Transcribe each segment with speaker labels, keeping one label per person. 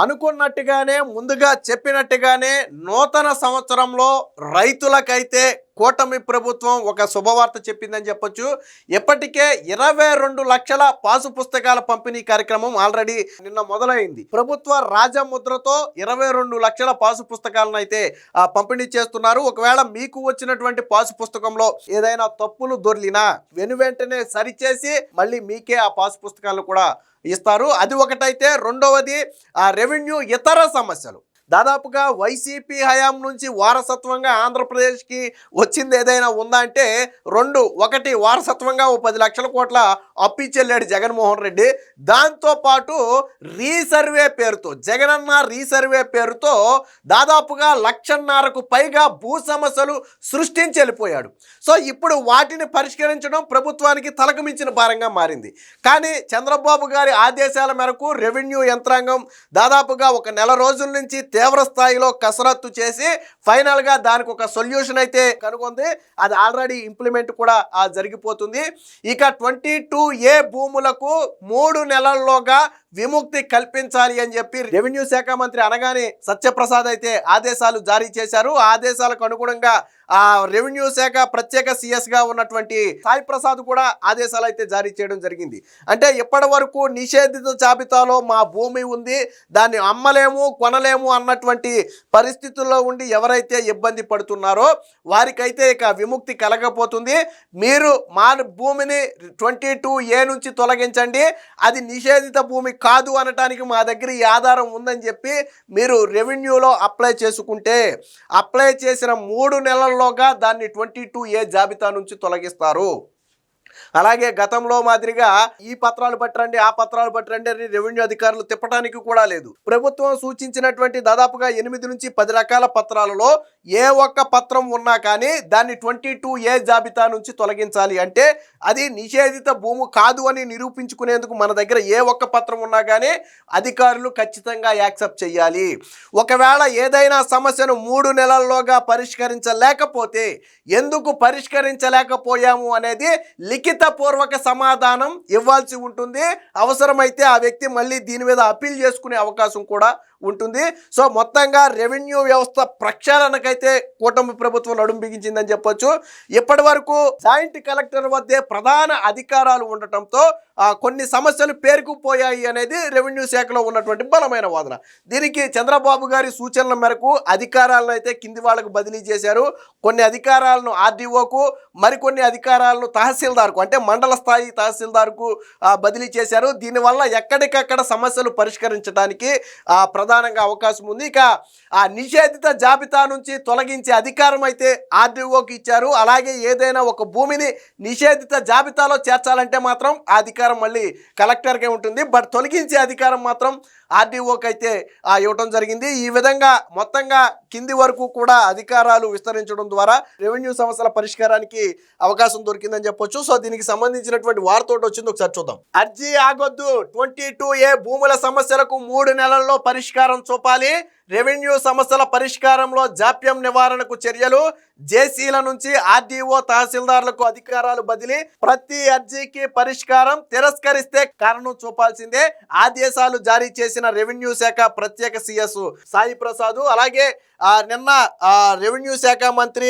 Speaker 1: అనుకున్నట్టుగానే ముందుగా చెప్పినట్టుగానే నూతన సంవత్సరంలో రైతులకైతే కూటమి ప్రభుత్వం ఒక శుభవార్త చెప్పిందని చెప్పొచ్చు. ఇప్పటికే 22 లక్షల పాసు పుస్తకాల పంపిణీ కార్యక్రమం ఆల్రెడీ నిన్న మొదలైంది. ప్రభుత్వ రాజముద్రతో 22 లక్షల పాసు పుస్తకాలను అయితే పంపిణీ చేస్తున్నారు. ఒకవేళ మీకు వచ్చినటువంటి పాసు పుస్తకంలో ఏదైనా తప్పులు దొర్లినా వెనువెంటనే సరిచేసి మళ్ళీ మీకే ఆ పాసు పుస్తకాలను కూడా ఇస్తారు. అది ఒకటైతే, రెండవది రెవెన్యూ ఇతర సమస్యలు. దాదాపుగా వైసీపీ హయాం నుంచి వారసత్వంగా ఆంధ్రప్రదేశ్కి వచ్చింది ఏదైనా ఉందా అంటే రెండు. ఒకటి, వారసత్వంగా 10 లక్షల కోట్ల అప్పిచ్చెళ్ళాడు జగన్మోహన్ రెడ్డి. దాంతోపాటు రీసర్వే పేరుతో, జగనన్న రీసర్వే పేరుతో దాదాపుగా 1,500,000కు పైగా భూ సమస్యలు సృష్టించి వెళ్ళిపోయాడు. సో ఇప్పుడు వాటిని పరిష్కరించడం ప్రభుత్వానికి తలకు మించిన భారంగా మారింది. కానీ చంద్రబాబు గారి ఆదేశాల మేరకు రెవెన్యూ యంత్రాంగం దాదాపుగా ఒక నెల రోజుల నుంచి తీవ్ర స్థాయిలో కసరత్తు చేసి ఫైనల్గా దానికి ఒక సొల్యూషన్ అయితే కనుగొంది. అది ఆల్రెడీ ఇంప్లిమెంట్ కూడా జరిగిపోతుంది. ఇక 22A భూములకు 3 నెలల్లోగా విముక్తి కల్పించాలి అని చెప్పి రెవెన్యూ శాఖ మంత్రి అనగానే సత్యప్రసాద్ అయితే ఆదేశాలు జారీ చేశారు. ఆ ఆదేశాలకు అనుగుణంగా రెవెన్యూ శాఖ ప్రత్యేక సిఎస్గా ఉన్నటువంటి సాయి ప్రసాద్ కూడా ఆదేశాలు అయితే జారీ చేయడం జరిగింది. అంటే ఇప్పటి వరకు నిషేధిత జాబితాలో మా భూమి ఉంది, దాన్ని అమ్మలేము కొనలేము అన్నటువంటి పరిస్థితుల్లో ఉండి ఎవరైతే ఇబ్బంది పడుతున్నారో వారికైతే ఇక విముక్తి కలగపోతుంది. మీరు మా భూమిని 22A నుంచి తొలగించండి, అది నిషేధిత భూమి కాదు అనటానికి మా దగ్గర ఈ ఆధారం ఉందని చెప్పి మీరు రెవెన్యూలో అప్లై చేసుకుంటే అప్లై చేసిన 3 నెలల్లోగా దాన్ని 22A జాబితా నుంచి తొలగిస్తారు. అలాగే గతంలో మాదిరిగా ఈ పత్రాలు పట్టరండి ఆ పత్రాలు పట్టరండి అని రెవెన్యూ అధికారులు తిప్పడానికి కూడా లేదు. ప్రభుత్వం సూచించినటువంటి దాదాపుగా 8 నుంచి 10 రకాల పత్రాలలో ఏ ఒక్క పత్రం ఉన్నా కానీ దాన్ని 22A జాబితా నుంచి తొలగించాలి. అంటే అది నిషేధిత భూమి కాదు అని నిరూపించుకునేందుకు మన దగ్గర ఏ ఒక్క పత్రం ఉన్నా కానీ అధికారులు ఖచ్చితంగా యాక్సెప్ట్ చేయాలి. ఒకవేళ ఏదైనా సమస్యను 3 నెలల్లోగా పరిష్కరించలేకపోతే ఎందుకు పరిష్కరించలేకపోయాము అనేది లిఖితపూర్వక సమాధానం ఇవ్వాల్సి ఉంటుంది. అవసరమైతే ఆ వ్యక్తి మళ్ళీ దీని మీద అప్పీల్ చేసుకునే అవకాశం కూడా ఉంటుంది. సో మొత్తంగా రెవెన్యూ వ్యవస్థ ప్రక్షాళనకైతే కూటమి ప్రభుత్వం నడుం బిగించిందని చెప్పొచ్చు. ఇప్పటి వరకు జాయింట్ కలెక్టర్ వద్దే ప్రధాన అధికారాలు ఉండటంతో కొన్ని సమస్యలు పేరుకుపోయాయి అనేది రెవెన్యూ శాఖలో ఉన్నటువంటి బలమైన వాదన. దీనికి చంద్రబాబు గారి సూచనల మేరకు అధికారాలను అయితే కింది వాళ్ళకు బదిలీ చేశారు. కొన్ని అధికారాలను ఆర్డీఓకు, మరికొన్ని అధికారాలను తహసీల్దార్కు అంటే మండల స్థాయి తహసీల్దార్కు బదిలీ చేశారు. దీనివల్ల ఎక్కడికక్కడ సమస్యలు పరిష్కరించడానికి ప్రధానంగా అవకాశం ఉంది. ఇక ఆ నిషేధిత జాబితా నుంచి తొలగించే అధికారం అయితే ఆర్డీఓకి ఇచ్చారు. అలాగే ఏదైనా ఒక భూమిని నిషేధిత జాబితాలో చేర్చాలంటే మాత్రం ఆ అధికారం మళ్ళీ కలెక్టర్కే ఉంటుంది. బట్ తొలగించే అధికారం మాత్రం ఆర్డీఓకి అయితే ఇవ్వటం జరిగింది. ఈ విధంగా మొత్తంగా కింది వరకు కూడా అధికారాలు విస్తరించడం ద్వారా రెవెన్యూ సమస్యల పరిష్కారానికి అవకాశం దొరికిందని చెప్పొచ్చు. సో దీనికి సంబంధించినటువంటి వార్త ఒకటి వచ్చింది, ఒకసారి చూద్దాం. అర్జీ ఆగొద్దు, 22A భూముల సమస్యలకు 3 నెలల్లో పరిష్కారం చూపాలి. రెవెన్యూ సమస్యల పరిష్కారంలో జాప్యం నివారణకు చర్యలు. జేసీల నుంచి ఆర్డీఓ తహసీల్దార్లకు అధికారాలు బదిలీ. ప్రతి అర్జీకి పరిష్కారం, తిరస్కరిస్తే కారణం చూపాల్సిందే. ఆదేశాలు జారీ చేసిన రెవెన్యూ శాఖ ప్రత్యేక సిఎస్ సాయి ప్రసాద్. అలాగే నిన్న రెవెన్యూ శాఖ మంత్రి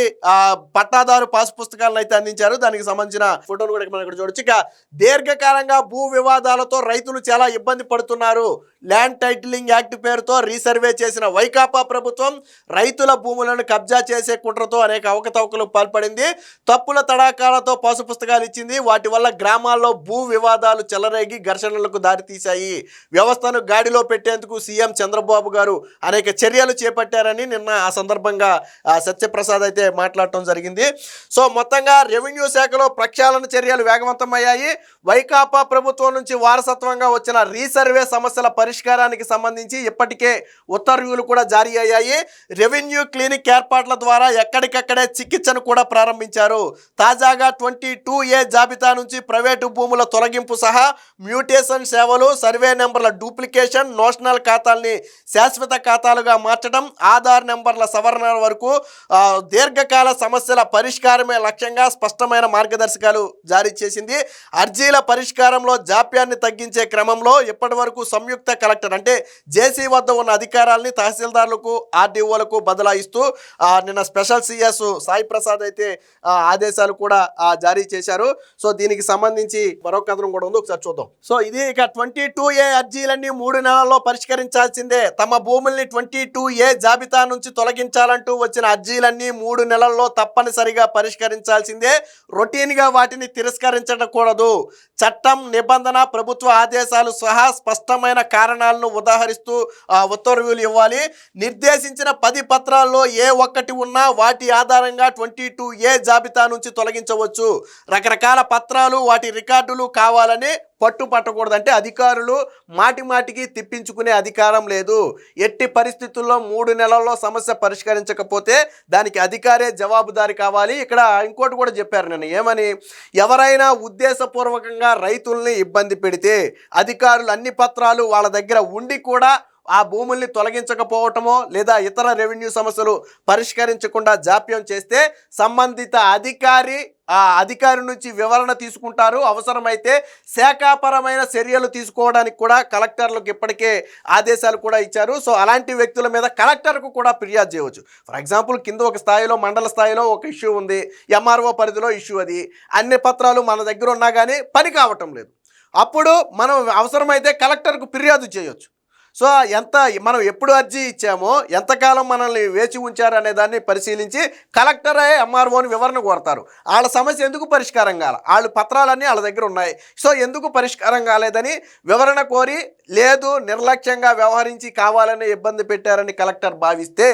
Speaker 1: పట్టాదారు పాస్ పుస్తకాలను అయితే అందించారు. దానికి సంబంధించిన ఫోటోలు కూడా మనం ఇక్కడ చూడొచ్చు. ఇక దీర్ఘకాలంగా భూ వివాదాలతో రైతులు చాలా ఇబ్బంది పడుతున్నారు. ల్యాండ్ టైటిలింగ్ యాక్ట్ పేరుతో రీసర్వే చేసిన వైకాపా ప్రభుత్వం రైతుల భూములను కబ్జా చేసే కుట్రతో అనేక అవకతవకలు పాల్పడింది. తప్పుల తడాకాలతో పాసు పుస్తకాలు ఇచ్చింది. వాటి వల్ల గ్రామాల్లో భూ వివాదాలు చెలరేగి ఘర్షణలకు దారితీశాయి. వ్యవస్థను గాడిలో పెట్టేందుకు సీఎం చంద్రబాబు గారు అనేక చర్యలు చేపట్టారని నిన్న ఆ సందర్భంగా సత్యప్రసాద్ అయితే మాట్లాడటం జరిగింది. సో మొత్తంగా రెవెన్యూ శాఖలో ప్రక్షాళన చర్యలు వేగవంతమయ్యాయి. వైకాపా ప్రభుత్వం నుంచి వారసత్వంగా వచ్చిన రీసర్వే సమస్యల పరిష్కారానికి సంబంధించి ఇప్పటికే ఉత్తర్వులు ఉత్తర్వులు కూడా జారీ అయ్యాయి. రెవెన్యూ క్లినిక్ ఏర్పాట్ల ద్వారా ఎక్కడికక్కడే చికిత్సను కూడా ప్రారంభించారు. తాజాగా 22A జాబితా నుంచి ప్రైవేటు భూముల తొలగింపు సహా మ్యూటేషన్ సేవలు, సర్వే నెంబర్ల డూప్లికేషన్, నోషనల్ ఖాతాల్ని శాశ్వత ఖాతాలుగా మార్చడం, ఆధార్ నెంబర్ల సవరణ వరకు దీర్ఘకాల సమస్యల పరిష్కారమే లక్ష్యంగా స్పష్టమైన మార్గదర్శకాలు జారీ చేసింది. అర్జీల పరిష్కారంలో జాప్యాన్ని తగ్గించే క్రమంలో ఇప్పటి వరకు సంయుక్త కలెక్టర్ అంటే జేసీ వద్ద ఉన్న అధికారాలని తహసీల్దార్లకు, ఆర్డీఓలకు బదలాయిస్తూ నిన్న స్పెషల్ సిఎస్ సాయి ప్రసాద్ అయితే ఆదేశాలు కూడా జారీ చేశారు. సో దీనికి సంబంధించి మరొక కథనం కూడా ఉంది, ఒకసారి చూద్దాం. సో ఇది ఇక 22A అర్జీలన్నీ 3 నెలల్లో పరిష్కరించాల్సిందే. తమ భూముల్ని 22A జాబితా నుంచి తొలగించాలంటూ వచ్చిన అర్జీలన్నీ 3 నెలల్లో తప్పనిసరిగా పరిష్కరించాల్సిందే. రొటీన్గా వాటిని తిరస్కరించకూడదు. చట్టం, నిబంధన, ప్రభుత్వ ఆదేశాలు సహా స్పష్టమైన కారణాలను ఉదాహరిస్తూ ఉత్తర్వులు ఇవ్వాలి. నిర్దేశించిన 10 పత్రాల్లో ఏ ఒక్కటి ఉన్నా వాటి ఆధారంగా 22A జాబితా నుంచి తొలగించవచ్చు. రకరకాల పత్రాలు, వాటి రికార్డులు కావాలని పట్టుపట్టకూడదు. అంటే అధికారులు మాటికి తిప్పించుకునే అధికారం లేదు. ఎట్టి పరిస్థితుల్లో 3 నెలల్లో సమస్య పరిష్కరించకపోతే దానికి అధికారే జవాబుదారి కావాలి. ఇక్కడ ఇంకోటి కూడా చెప్పారు నేను, ఏమని, ఎవరైనా ఉద్దేశపూర్వకంగా రైతుల్ని ఇబ్బంది పెడితే అధికారులు అన్ని పత్రాలు వాళ్ళ దగ్గర ఉండి కూడా ఆ భూముల్ని తొలగించకపోవటమో లేదా ఇతర రెవెన్యూ సమస్యలు పరిష్కరించకుండా జాప్యం చేస్తే సంబంధిత అధికారి నుంచి వివరణ తీసుకుంటారు. అవసరమైతే శాఖాపరమైన చర్యలు తీసుకోవడానికి కూడా కలెక్టర్లకు ఇప్పటికే ఆదేశాలు కూడా ఇచ్చారు. సో అలాంటి వ్యక్తుల మీద కలెక్టర్కు కూడా ఫిర్యాదు చేయవచ్చు. ఫర్ ఎగ్జాంపుల్ కింద ఒక స్థాయిలో, మండల స్థాయిలో ఒక ఇష్యూ ఉంది, ఎంఆర్ఓ పరిధిలో ఇష్యూ, అది అన్ని పత్రాలు మన దగ్గర ఉన్నా కానీ పని కావటం లేదు. అప్పుడు మనం అవసరమైతే కలెక్టర్కు ఫిర్యాదు చేయొచ్చు. సో మనం ఎప్పుడు అర్జీ ఇచ్చామో, ఎంతకాలం మనల్ని వేచి ఉంచారు అనే దాన్ని పరిశీలించి కలెక్టరే ఎంఆర్ఓని వివరణ కోరతారు. వాళ్ళ సమస్య ఎందుకు పరిష్కారం కాల, వాళ్ళ పత్రాలన్నీ వాళ్ళ దగ్గర ఉన్నాయి, సో ఎందుకు పరిష్కారం కాలేదని వివరణ కోరి, లేదు నిర్లక్ష్యంగా వ్యవహరించి కావాలని ఇబ్బంది పెట్టారని కలెక్టర్ భావిస్తే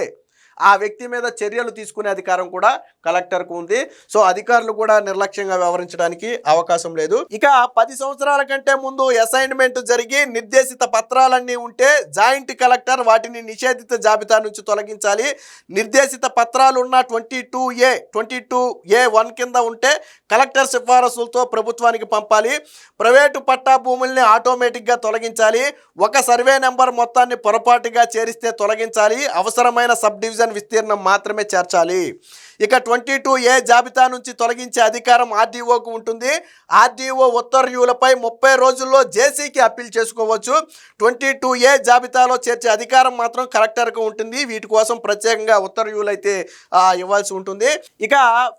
Speaker 1: ఆ వ్యక్తి మీద చర్యలు తీసుకునే అధికారం కూడా కలెక్టర్కు ఉంది. సో అధికారులు కూడా నిర్లక్ష్యంగా వ్యవహరించడానికి అవకాశం లేదు. ఇక 10 సంవత్సరాల కంటే ముందు అసైన్మెంట్ జరిగి నిర్దేశిత పత్రాలన్నీ ఉంటే జాయింట్ కలెక్టర్ వాటిని నిషేధిత జాబితా నుంచి తొలగించాలి. నిర్దేశిత పత్రాలు ఉన్న 22A1 కింద ఉంటే కలెక్టర్ సిఫారసులతో ప్రభుత్వానికి పంపాలి. ప్రైవేటు పట్టా భూముల్ని ఆటోమేటిక్గా తొలగించాలి. ఒక సర్వే నెంబర్ మొత్తాన్ని పొరపాటుగా చేరిస్తే తొలగించాలి. అవసరమైన సబ్ డివిజన్ విస్తీర్ణం మాత్రమే చేర్చాలి. ఇక 22A జాబితా నుంచి తొలగించే అధికారం ఆర్డీఓకు ఉంటుంది. ఆర్డీఓ ఉత్తర్వులపై 30 రోజుల్లో జేసీకి అప్పీల్ చేసుకోవచ్చు. 22A జాబితాలో చేర్చే అధికారం మాత్రం కలెక్టర్కు ఉంటుంది. వీటి కోసం ప్రత్యేకంగా ఉత్తర్వులు అయితే ఇవ్వాల్సి ఉంటుంది. ఇక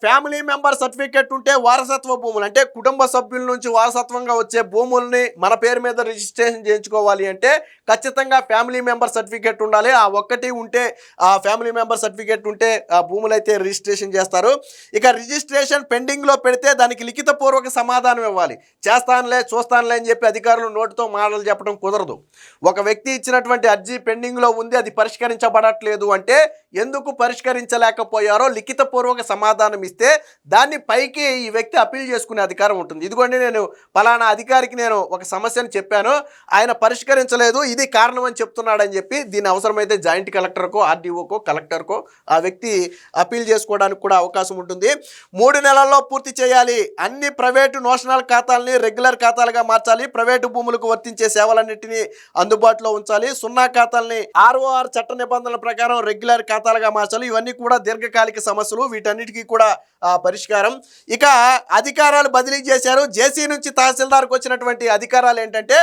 Speaker 1: ఫ్యామిలీ మెంబర్ సర్టిఫికేట్ ఉంటే వారసత్వ భూములు, అంటే కుటుంబ సభ్యుల నుంచి వారసత్వంగా వచ్చే భూముల్ని మన పేరు మీద రిజిస్ట్రేషన్ చేయించుకోవాలి అంటే ఖచ్చితంగా ఫ్యామిలీ మెంబర్ సర్టిఫికేట్ ఉండాలి. ఆ ఒక్కటి ఉంటే, ఆ ఫ్యామిలీ మెంబర్ సర్టిఫికేట్ ఉంటే ఆ భూములు అయితే రిజిస్ట్రేషన్ చేస్తారు. ఇక రిజిస్ట్రేషన్ పెండింగ్ లో పెడితే దానికి లిఖిత పూర్వక సమాధానం ఇవ్వాలి. చేస్తానులే, చూస్తానులే అని చెప్పి అధికారులు నోటితో మాటలు చెప్పడం కుదరదు. ఒక వ్యక్తి ఇచ్చినటువంటి అర్జీ పెండింగ్ లో ఉంది, అది పరిష్కరించబడట్లేదు అంటే ఎందుకు పరిష్కరించలేకపోయారో లిఖిత పూర్వక సమాధానం ఇస్తే దాన్ని పైకి ఈ వ్యక్తి అప్పీల్ చేసుకునే అధికారం ఉంటుంది. ఇదిగోండి, నేను పలానా అధికారికి నేను ఒక సమస్యను చెప్పాను, ఆయన పరిష్కరించలేదు, ఇది కారణం అని చెప్తున్నాడని చెప్పి దీన్ని అవసరమైతే జాయింట్ కలెక్టర్కో, ఆర్డీఓకో, కలెక్టర్కో ఆ వ్యక్తి అప్పీల్ చేసుకోవడానికి కూడా అవకాశం ఉంటుంది. 3 నెలల్లో పూర్తి చేయాలి. అన్ని ప్రైవేటు నోషనల్ ఖాతాలని రెగ్యులర్ ఖాతాలుగా మార్చాలి. ప్రైవేటు భూములకు వర్తించే సేవలన్నింటినీ అందుబాటులో ఉంచాలి. సున్నా ఖాతాలని ఆర్ఓఆర్ చట్ట నిబంధనల ప్రకారం రెగ్యులర్ ఖాతాలుగా మార్చాలి. ఇవన్నీ కూడా దీర్ఘకాలిక సమస్యలు, వీటన్నిటికీ కూడా పరిష్కారం. ఇక అధికారాలు బదిలీ చేశారు. జేసీ నుంచి తహసీల్దార్కి వచ్చినటువంటి అధికారాలు ఏంటంటే,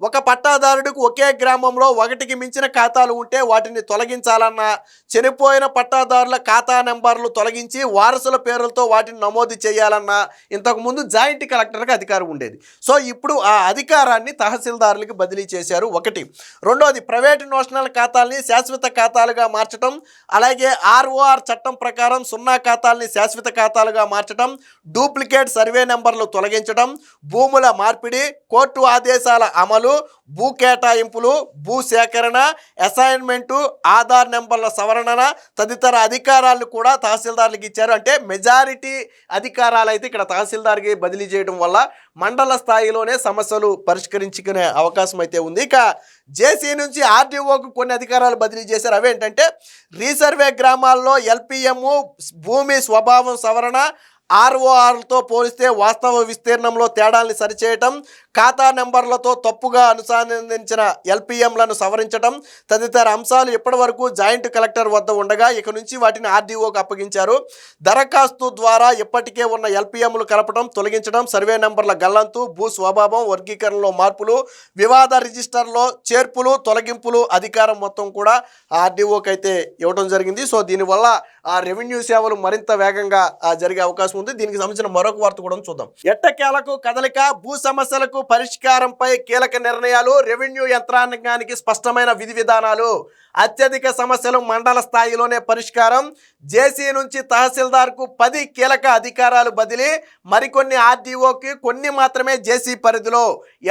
Speaker 1: ఒక పట్టాదారుడికి ఒకే గ్రామంలో ఒకటికి మించిన ఖాతాలు ఉంటే వాటిని తొలగించాలన్నా, చనిపోయిన పట్టాదారుల ఖాతా నెంబర్లు తొలగించి వారసుల పేర్లతో వాటిని నమోదు చేయాలన్నా ఇంతకుముందు జాయింట్ కలెక్టర్కి అధికారం ఉండేది. సో ఇప్పుడు ఆ అధికారాన్ని తహసీల్దారులకు బదిలీ చేశారు. ఒకటి. రెండోది, ప్రైవేటు నోషనల్ ఖాతాల్ని శాశ్వత ఖాతాలుగా మార్చడం, అలాగే ఆర్ఓఆర్ చట్టం ప్రకారం సున్నా ఖాతాల్ని శాశ్వత ఖాతాలుగా మార్చడం, డూప్లికేట్ సర్వే నెంబర్లు తొలగించడం, భూముల మార్పిడి, కోర్టు ఆదేశాల అమలు, నమోదు, భూ కేటాయింపులు, భూ సేకరణ, అసైన్మెంటు, ఆధార్ నెంబర్ల సవరణ తదితర అధికారాలను కూడా తహసీల్దార్లకు ఇచ్చారు. అంటే మెజారిటీ అధికారాలు అయితే ఇక్కడ తహసీల్దార్కి బదిలీ చేయడం వల్ల మండల స్థాయిలోనే సమస్యలు పరిష్కరించుకునే అవకాశం అయితే ఉంది. ఇక జేసీ నుంచి ఆర్డీఓకు కొన్ని అధికారాలు బదిలీ చేశారు. అవేంటంటే రీసర్వే గ్రామాల్లో ఎల్పిఎం, భూమి స్వభావం సవరణ, ఆర్ఓఆర్లతో పోలిస్తే వాస్తవ విస్తీర్ణంలో తేడాల్ని సరిచేయటం, ఖాతా నెంబర్లతో తప్పుగా అనుసంధానించిన ఎల్పిఎంలను సవరించడం తదితర అంశాలు ఇప్పటి వరకు జాయింట్ కలెక్టర్ వద్ద ఉండగా ఇక నుంచి వాటిని ఆర్డీఓకు అప్పగించారు. దరఖాస్తు ద్వారా ఇప్పటికే ఉన్న ఎల్పిఎంలు కలపడం, తొలగించడం, సర్వే నెంబర్ల గల్లంతు, భూ స్వభావం వర్గీకరణలో మార్పులు, వివాద రిజిస్టర్లో చేర్పులు, తొలగింపులు అధికారం మొత్తం కూడా ఆర్డీఓకి అయితే ఇవ్వడం జరిగింది. సో దీనివల్ల ఆ రెవెన్యూ సేవలు మరింత వేగంగా జరిగే అవకాశం ఉంది. దీనికి సంబంధించిన మరొక వార్త కూడా చూద్దాం. ఎట్టకేలకు కదలిక, భూ సమస్యలకు పరిష్కారంపై కీలక నిర్ణయాలు, రెవెన్యూ యంత్రాంగానికి స్పష్టమైన విధి విధానాలు, అత్యధిక సమస్యలు మండల స్థాయిలోనే పరిష్కారం, జేసీ నుంచి తహసీల్దార్కు 10 కీలక అధికారాలు బదిలీ, మరికొన్ని ఆర్డీఓకి, కొన్ని మాత్రమే జేసీ పరిధిలో,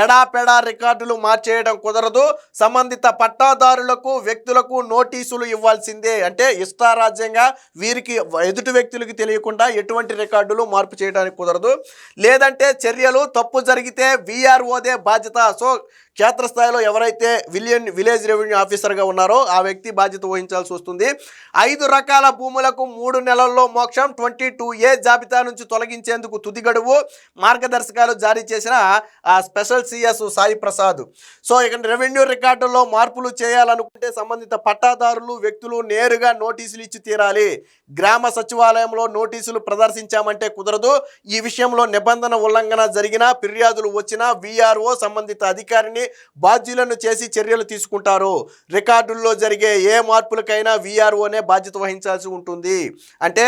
Speaker 1: ఎడాపెడా రికార్డులు మార్చేయడం కుదరదు, సంబంధిత పట్టాదారులకు వ్యక్తులకు నోటీసులు ఇవ్వాల్సిందే. అంటే ఇష్టారాజ్యంగా వీరికి ఎదుటి వ్యక్తులకి తెలియకుండా ఎటువంటి రికార్డులు మార్పు చేయడానికి కుదరదు, లేదంటే చర్యలు తప్పు జరిగితే విఆర్ఓదే బాధ్యత. సో క్షేత్రస్థాయిలో ఎవరైతే విలేజ్ రెవెన్యూ ఆఫీసర్గా ఉన్నారో ఆ వ్యక్తి బాధ్యత వహించాల్సి వస్తుంది. 5 రకాల భూములకు 3 నెలల్లో మోక్షం, 22A జాబితా నుంచి తొలగించేందుకు తుది గడువు, మార్గదర్శకాలు జారీ చేసిన special CS Sai Prasad. So ఇక రెవెన్యూ రికార్డుల్లో మార్పులు చేయాలనుకుంటే సంబంధిత పట్టాదారులు వ్యక్తులు నేరుగా నోటీసులు ఇచ్చి తీరాలి. గ్రామ సచివాలయంలో నోటీసులు ప్రదర్శించామంటే కుదరదు. ఈ విషయంలో నిబంధన ఉల్లంఘన జరిగినా, ఫిర్యాదులు వచ్చినా విఆర్ఓ సంబంధిత అధికారిని బాధ్యులను చేసి చర్యలు తీసుకుంటారు. రికార్డుల్లో జరిగే ఏ మార్పులకైనా విఆర్ఓనే బాధ్యత వహించాల్సి ఉంటుంది. అంటే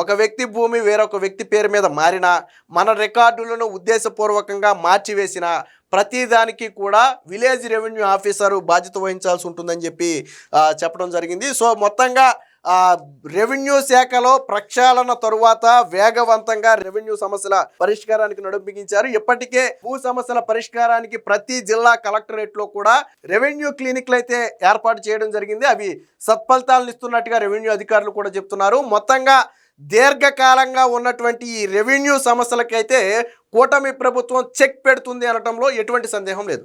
Speaker 1: ఒక వ్యక్తి భూమి వేరొక వ్యక్తి పేరు మీద మారినా, మన రికార్డులను ఉద్దేశపూర్వకంగా మార్చివేసిన ప్రతిదానికి కూడా విలేజ్ రెవెన్యూ ఆఫీసరు బాధ్యత వహించాల్సి ఉంటుందని చెప్పి చెప్పడం జరిగింది. సో మొత్తంగా రెవెన్యూ శాఖలో ప్రక్షాళన తరువాత వేగవంతంగా రెవెన్యూ సమస్యల పరిష్కారానికి నడుంబిగించారు. ఇప్పటికే భూ సమస్యల పరిష్కారానికి ప్రతి జిల్లా కలెక్టరేట్ లో కూడా రెవెన్యూ క్లినిక్లు అయితే ఏర్పాటు చేయడం జరిగింది. అవి సత్ఫలితాలను ఇస్తున్నట్టుగా రెవెన్యూ అధికారులు కూడా చెప్తున్నారు. మొత్తంగా దీర్ఘకాలంగా ఉన్నటువంటి ఈ రెవెన్యూ సమస్యలకైతే కూటమి ప్రభుత్వం చెక్ పెడుతుంది అనటంలో ఎటువంటి సందేహం లేదు.